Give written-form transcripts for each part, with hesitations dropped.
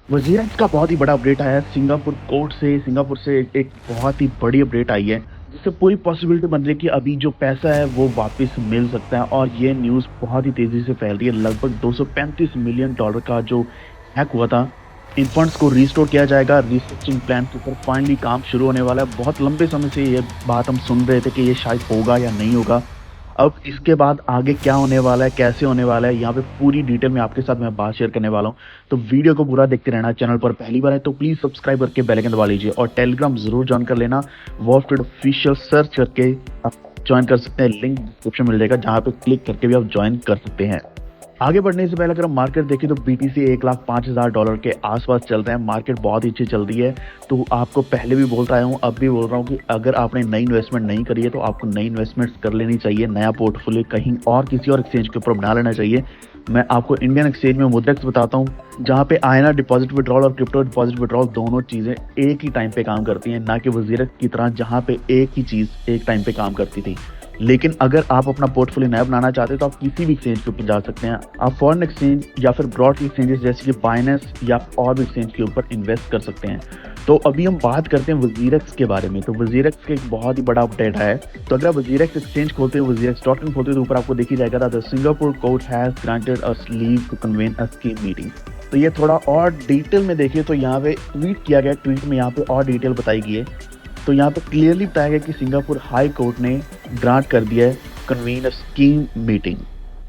वज़ीरक्स का बहुत ही बड़ा अपडेट आया है सिंगापुर से एक बहुत ही बड़ी अपडेट आई है, जिससे पूरी पॉसिबिलिटी बन रही है कि अभी जो पैसा है वो वापस मिल सकता है और ये न्यूज़ बहुत ही तेज़ी से फैल रही है। लगभग $235 मिलियन का जो हैक हुआ था, इन फंड्स को रिस्टोर किया जाएगा। रिस्ट्रक्चरिंग प्लान के ऊपर फाइनली काम शुरू होने वाला है। बहुत लंबे समय से ये बात हम सुन रहे थे कि ये शायद होगा या नहीं होगा। अब इसके बाद आगे क्या होने वाला है, कैसे होने वाला है, यहाँ पे पूरी डिटेल में आपके साथ मैं बात शेयर करने वाला हूँ। तो वीडियो को पूरा देखते रहना। चैनल पर पहली बार है तो प्लीज़ सब्सक्राइब करके बेल आइकन दबा लीजिए और टेलीग्राम ज़रूर ज्वाइन कर लेना। वॉर स्ट्रीट ऑफिशियल सर्च करके आप ज्वाइन कर सकते हैं। लिंक डिस्क्रिप्शन मिल जाएगा, जहाँ पे क्लिक करके भी आप ज्वाइन कर सकते हैं। आगे बढ़ने से पहले अगर हम मार्केट देखें तो BTC $1,05,000 के आसपास चल रहे हैं। मार्केट बहुत ही अच्छी चल रही है। तो आपको पहले भी बोलता आया हूँ, अब भी बोल रहा हूँ कि अगर आपने नई इन्वेस्टमेंट नहीं करी है तो आपको नई इन्वेस्टमेंट्स कर लेनी चाहिए। नया पोर्टफोलियो कहीं और किसी और एक्सचेंज के ऊपर बना लेना चाहिए। मैं आपको इंडियन एक्सचेंज में मुद्रेक्स बताता हूँ, जहाँ पे INR डिपॉजिट विड्रॉल और क्रिप्टो डिपॉजिट विड्रॉल दोनों चीज़ें एक ही टाइम पे काम करती हैं, ना कि वज़ीरक्स की तरह जहाँ पे एक ही चीज़ एक टाइम पे काम करती थी। लेकिन अगर आप अपना पोर्टफोलियो नया बनाना चाहते हैं तो आप किसी भी एक्सचेंज के ऊपर जा सकते हैं। आप फॉरेन एक्सचेंज या फिर ब्रॉड एक्सचेंजेस जैसे कि बाइनेंस या और भी एक्सचेंज के ऊपर इन्वेस्ट कर सकते हैं। तो अभी हम बात करते हैं वज़ीरक्स के बारे में। तो वज़ीरक्स का एक बहुत ही बड़ा अपडेट है। तो अगर आप वज़ीरक्स एक्सचेंज खोलते हैं, वज़ीरक्स.com खोलते हैं, तो ऊपर आपको देखी जाएगा the Singapore court has granted us leave to convene a scheme meeting. तो ये थोड़ा और डिटेल में देखिए तो यहाँ पे ट्वीट किया गया, ट्वीट में यहाँ पे और डिटेल बताई गई है। तो यहाँ पे क्लियरली बताया गया कि सिंगापुर हाई कोर्ट ने ग्रांट कर दिया है कन्वीन अ स्कीम मीटिंग।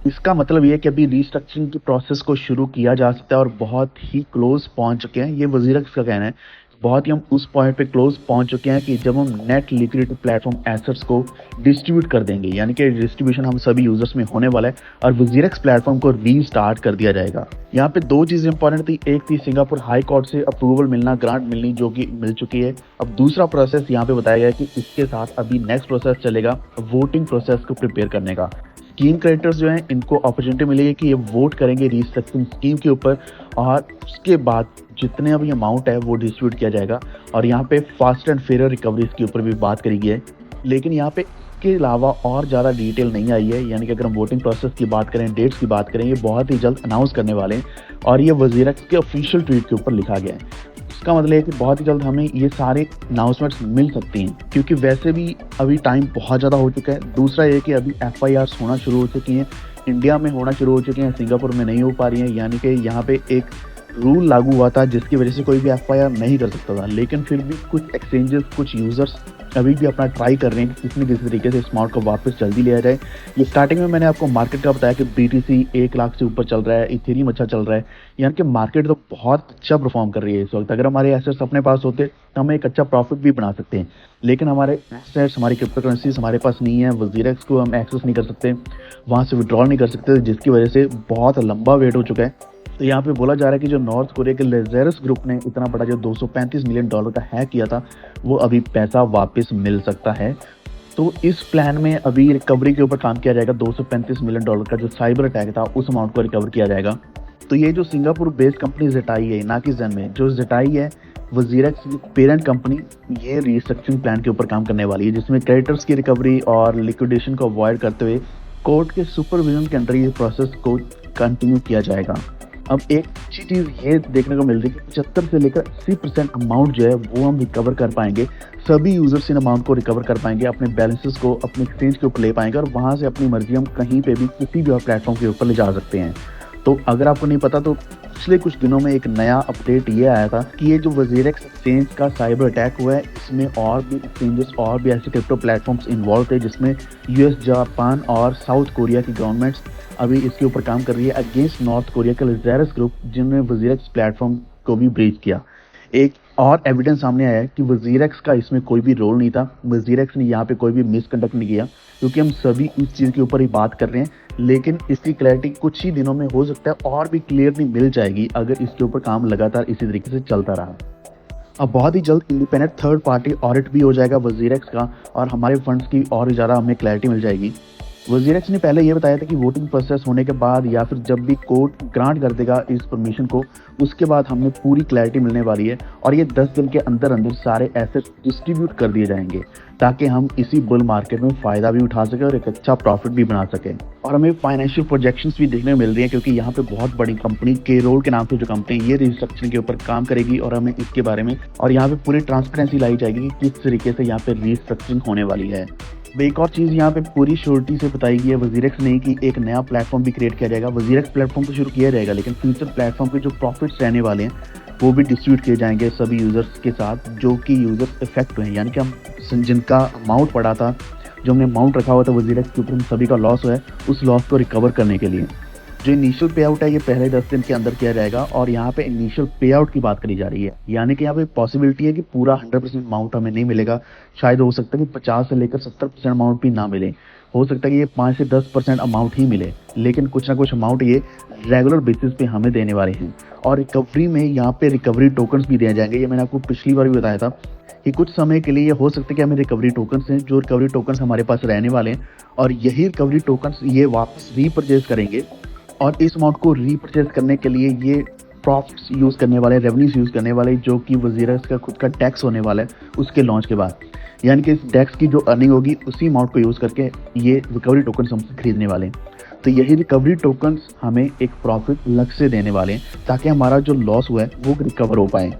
इसका मतलब ये है कि अभी रिस्ट्रक्चरिंग की प्रोसेस को शुरू किया जा सकता है और बहुत ही क्लोज पहुंच चुके हैं। ये वज़ीरक्स का कहना है, बहुत ही हम उस पॉइंट पे क्लोज पहुंच चुके हैं कि जब हम नेट लिक्विडिटी प्लेटफॉर्म एसेट्स को डिस्ट्रीब्यूट कर देंगे, यानी कि डिस्ट्रीब्यूशन हम सभी यूजर्स में होने वाला है और वज़ीरक्स प्लेटफॉर्म को रीस्टार्ट कर दिया जाएगा। यहाँ पे दो चीज़ें इंपॉर्टेंट थी। एक थी सिंगापुर हाई कोर्ट से अप्रूवल मिलना, ग्रांट मिलनी, जो कि मिल चुकी है। अब दूसरा प्रोसेस यहाँ पे बताया गया कि इसके साथ अभी नेक्स्ट प्रोसेस चलेगा वोटिंग प्रोसेस को प्रिपेयर करने का। स्कीम क्रिएटर्स जो हैं इनको अपॉर्चुनिटी मिलेगी कि ये वोट करेंगे रिस्ट्रक्चरिंग स्कीम के ऊपर और उसके बाद जितने अभी अमाउंट है वो डिस्ट्रीब्यूट किया जाएगा। और यहाँ पे फास्ट एंड फेयर रिकवरीज के ऊपर भी बात करी गई है। लेकिन यहाँ पे इसके अलावा और ज़्यादा डिटेल नहीं आई है। यानी कि अगर हम वोटिंग प्रोसेस की बात करें, डेट्स की बात करें, ये बहुत ही जल्द अनाउंस करने वाले हैं और ये वज़ीरक्स के ऑफिशियल ट्वीट के ऊपर लिखा गया है। इसका मतलब है कि बहुत ही जल्द हमें ये सारे अनाउंसमेंट्स मिल सकती हैं, क्योंकि वैसे भी अभी टाइम बहुत ज़्यादा हो चुका है। दूसरा ये कि अभी FIRs होना शुरू हो चुकी हैं, इंडिया में होना शुरू हो चुकी हैं, सिंगापुर में नहीं हो पा रही हैं। यानी कि यहाँ पे एक रूल लागू हुआ था जिसकी वजह से कोई भी FIR नहीं कर सकता था, लेकिन फिर भी कुछ एक्सचेंजेस, कुछ यूज़र्स अभी भी अपना ट्राई कर रहे हैं कि किसी न किसी तरीके से इस अमाउंट को वापस जल्दी लिया जाए। ये स्टार्टिंग में मैंने आपको मार्केट का बताया कि BTC 1 लाख से ऊपर चल रहा है, इथेरियम अच्छा चल रहा है। यानी कि मार्केट तो बहुत अच्छा परफॉर्म कर रही है इस वक्त। अगर हमारे एसेट्स अपने पास होते तो हम एक अच्छा प्रॉफिट भी बना सकते हैं, लेकिन हमारे एसेट्स, हमारी क्रिप्टो करेंसीज हमारे पास नहीं है। वज़ीरक्स को हम एक्सेस नहीं कर सकते, वहाँ से विड्रॉल नहीं कर सकते, जिसकी वजह से बहुत लंबा वेट हो चुका है। तो यहाँ पे बोला जा रहा है कि जो नॉर्थ कोरिया के लेज़रस ग्रुप ने इतना बड़ा जो $235 मिलियन का हैक किया था, वो अभी पैसा वापस मिल सकता है। तो इस प्लान में अभी रिकवरी के ऊपर काम किया जाएगा। $235 मिलियन का जो साइबर अटैक था, उस अमाउंट को रिकवर किया जाएगा। तो ये जो सिंगापुर बेस्ड कंपनी ज़ेटाई है, ना कि ज़ेन में, जो ज़ेटाई है वज़ीरक्स की पेरेंट कंपनी, ये रिस्ट्रक्चरिंग प्लान के ऊपर काम करने वाली है, जिसमें क्रेडिटर्स की रिकवरी और लिक्विडेशन को अवॉइड करते हुए कोर्ट के सुपरविजन के अंडर ये प्रोसेस को कंटिन्यू किया जाएगा। अब एक अच्छी चीज़ ये देखने को मिल रही है कि 75 से लेकर 80% अमाउंट जो है वो हम रिकवर कर पाएंगे। सभी यूजर्स इन अमाउंट को रिकवर कर पाएंगे, अपने बैलेंसेस को अपने एक्सचेंज के ऊपर ले पाएंगे और वहाँ से अपनी मर्जी हम कहीं पे भी किसी भी और प्लेटफॉर्म के ऊपर ले जा सकते हैं। तो अगर आपको नहीं पता तो पिछले कुछ दिनों में एक नया अपडेट ये आया था कि ये जो वज़ीरक्स एक्सचेंज का साइबर अटैक हुआ है, इसमें और भी एक्सचेंजेस और भी ऐसे क्रिप्टो प्लेटफॉर्म्स इन्वॉल्व थे, जिसमें US, जापान और साउथ कोरिया की गवर्नमेंट्स अभी इसके ऊपर काम कर रही है अगेंस्ट नॉर्थ कोरिया का लेज़रस ग्रुप, जिन्होंने वज़ीरक्स प्लेटफॉर्म को भी ब्रीच किया। एक और एविडेंस सामने आया है कि वज़ीरक्स का इसमें कोई भी रोल नहीं था। वज़ीरक्स ने यहाँ पे कोई भी मिसकंडक्ट नहीं किया, क्योंकि हम सभी इस चीज़ के ऊपर ही बात कर रहे हैं। लेकिन इसकी क्लैरिटी कुछ ही दिनों में हो सकता है और भी क्लियरली मिल जाएगी अगर इसके ऊपर काम लगातार इसी तरीके से चलता रहा। अब बहुत ही जल्द इंडिपेंडेंट थर्ड पार्टी ऑडिट भी हो जाएगा वज़ीरक्स का और हमारे फंड्स की और ज़्यादा हमें क्लैरिटी मिल जाएगी। वज़ीर-ए-आज़म ने पहले ये बताया था कि वोटिंग प्रोसेस होने के बाद या फिर जब भी कोर्ट ग्रांट कर देगा इस परमिशन को, उसके बाद हमें पूरी क्लैरिटी मिलने वाली है और ये 10 दिन के अंदर-अंदर सारे एसेट्स डिस्ट्रीब्यूट कर दिए जाएँगे, ताकि हम इसी बुल मार्केट में फ़ायदा भी उठा सकें और एक अच्छा प्रॉफ़िट भी बना सकें। और हमें फाइनेंशियल प्रोजेक्शंस भी देखने को मिल रही हैं, क्योंकि यहाँ पे बहुत बड़ी कंपनी केरोल के नाम से जो कंपनी है, ये रिस्ट्रक्चरिंग के ऊपर काम करेगी और हमें इसके बारे में और यहाँ पे पूरी ट्रांसपेरेंसी लाई जाएगी कि किस तरीके से यहाँ पे रिस्ट्रक्चरिंग होने वाली है। एक और चीज़ यहाँ पे पूरी श्योरिटी से बताई गई है वज़ीर-ए-आज़म ने कि एक नया प्लेटफ़ॉर्म भी क्रिएट किया जाएगा। वज़ीर-ए-आज़म प्लेटफ़ॉर्म तो शुरू किया जाएगा, लेकिन फ्यूचर प्लेटफ़ॉर्म के जो प्रॉफिट्स रहने वाले हैं, वो भी डिस्ट्रीब्यूट किए जाएँगे सभी यूज़र्स के साथ, जो कि यूज़र्स इफ़ेक्ट हुए हैं। यानी कि हम जिनका अमाउंट पड़ा था, जो हमने अमाउंट रखा हुआ था वज़ीर-ए-आज़म के ऊपर, हम सभी का लॉस हुआ है, उस लॉस को रिकवर करने के लिए। जो इनिशियल पे आउट है, ये पहले 10 दिन के अंदर किया जाएगा और यहाँ पे इनिशियल पे आउट की बात करी जा रही है। यानी कि यहाँ पे पॉसिबिलिटी है कि पूरा 100% अमाउंट हमें नहीं मिलेगा। शायद हो सकता है कि 50 से लेकर 70% अमाउंट भी ना मिले। हो सकता है कि ये 5 से 10% अमाउंट ही मिले, लेकिन कुछ ना कुछ अमाउंट ये रेगुलर बेसिस पे हमें देने वाले हैं। और रिकवरी में यहाँ पे रिकवरी टोकन्स भी दिए जाएंगे। ये मैंने आपको पिछली बार भी बताया था कि कुछ समय के लिए ये हो सकता है कि हमें रिकवरी टोकन्स हैं, जो रिकवरी टोकन्स हमारे पास रहने वाले हैं और यही रिकवरी टोकन्स ये वापस रीपरचेज करेंगे और इस अमाउंट को रीपरचेज करने के लिए ये प्रॉफिट्स यूज़ करने वाले, रेवेन्यूज़ यूज़ करने वाले, जो कि वज़ीर-ए-आज़म का खुद का टैक्स होने वाला है उसके लॉन्च के बाद। यानी कि इस टैक्स की जो अर्निंग होगी, उसी अमाउंट को यूज़ करके ये रिकवरी टोकन्स हमसे खरीदने वाले हैं। तो यही रिकवरी टोकन्स हमें एक प्रॉफिट अलग से देने वाले हैं, ताकि हमारा जो लॉस हुआ है वो रिकवर हो पाए।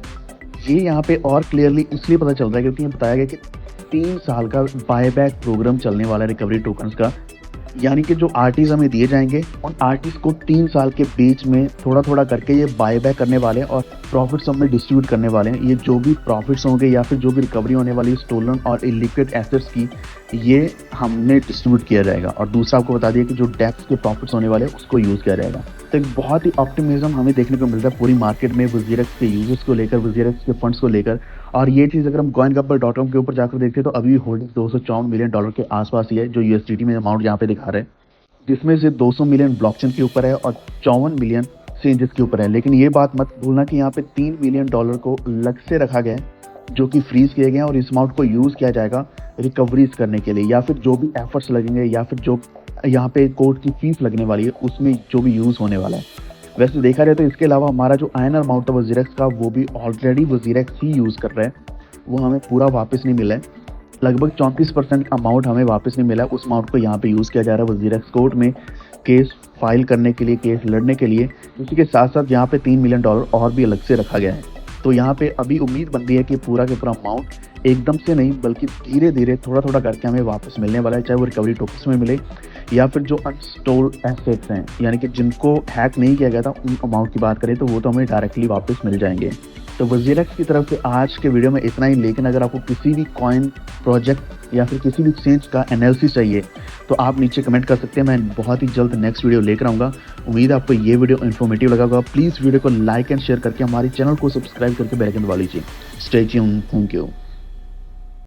ये यहाँ पे और क्लियरली इसलिए पता चल रहा है क्योंकि ये बताया गया कि 3 साल का बायबैक प्रोग्राम चलने वाला है रिकवरी टोकन्स का। यानी कि जो आरटीज़ हमें दिए जाएँगे, उन आरटीज़ को 3 साल के बीच में थोड़ा-थोड़ा करके ये बायबैक करने वाले हैं और प्रॉफिट्स हमें डिस्ट्रीब्यूट करने वाले हैं। ये जो भी प्रॉफिट्स होंगे या फिर जो भी रिकवरी होने वाली है स्टोलन और इलिक्विड एसेट्स की, ये हमने डिस्ट्रीब्यूट किया जाएगा। और दूसरा आपको बता दिया कि जो टैक्स के प्रॉफिट्स होने वाले हैं, उसको यूज़ किया जाएगा। तो एक बहुत ही ऑप्टिमिज़्म हमें देखने को मिल रहा है पूरी मार्केट में वज़ीर-ए-आज़म के यूज़र्स को लेकर, वज़ीर-ए-आज़म के फंड्स को लेकर। और ये चीज़ अगर हम coingubber.com के ऊपर जाकर देखते हैं, तो अभी होल्डिंग्स $254 मिलियन के आसपास ही है, जो यूएसडीटी में अमाउंट यहाँ पे दिखा रहा है, जिसमें से 200 मिलियन ब्लॉकचेन के ऊपर है और 54 मिलियन एक्सचेंजेस के ऊपर है। लेकिन ये बात मत भूलना कि यहाँ पे $3 मिलियन को अलग से रखा गया है, जो कि फ्रीज किए गए हैं और इस अमाउंट को यूज़ किया जाएगा रिकवरीज करने के लिए, या फिर जो भी एफर्ट्स लगेंगे या फिर जो यहाँ पे कोर्ट की फीस लगने वाली है, उसमें जो भी यूज़ होने वाला है। वैसे देखा जाए तो इसके अलावा हमारा जो आईएनआर अमाउंट था वज़ीर-ए-आज़म का, वो भी ऑलरेडी वज़ीर-ए-आज़म ही यूज़ कर रहा है, वो हमें पूरा वापस नहीं मिला है। लगभग 34% अमाउंट हमें वापस नहीं मिला। उस अमाउंट को यहाँ पे यूज़ किया जा रहा है वज़ीर-ए-आज़म कोर्ट में केस फाइल करने के लिए, केस लड़ने के लिए। उसी के साथ-साथ यहाँ पे $3 मिलियन और भी अलग से रखा गया है। तो यहाँ पे अभी उम्मीद बन रही है कि पूरा के पूरा अमाउंट एकदम से नहीं, बल्कि धीरे-धीरे, थोड़ा-थोड़ा करके हमें वापस मिलने वाला है, चाहे वो रिकवरी टोकन्स में मिले या फिर जो अनस्टोल्ड एसेट्स हैं, यानी कि जिनको हैक नहीं किया गया था, उन अमाउंट की बात करें तो वो तो हमें डायरेक्टली वापस मिल जाएंगे। तो वज़ीर-ए-आज़म की तरफ से आज के वीडियो में इतना ही। लेकिन अगर आपको किसी भी कॉइन प्रोजेक्ट या फिर किसी भी एक्सचेंज का एनालिसिस चाहिए, तो आप नीचे कमेंट कर सकते हैं। मैं बहुत ही जल्द नेक्स्ट वीडियो लेकर आऊँगा। उम्मीद है आपको ये वीडियो इन्फॉर्मेटिव लगा होगा। प्लीज़ वीडियो को लाइक एंड शेयर करके हमारे चैनल को सब्सक्राइब करके बेल आइकन दबा लीजिए। Stay tuned. Thank you.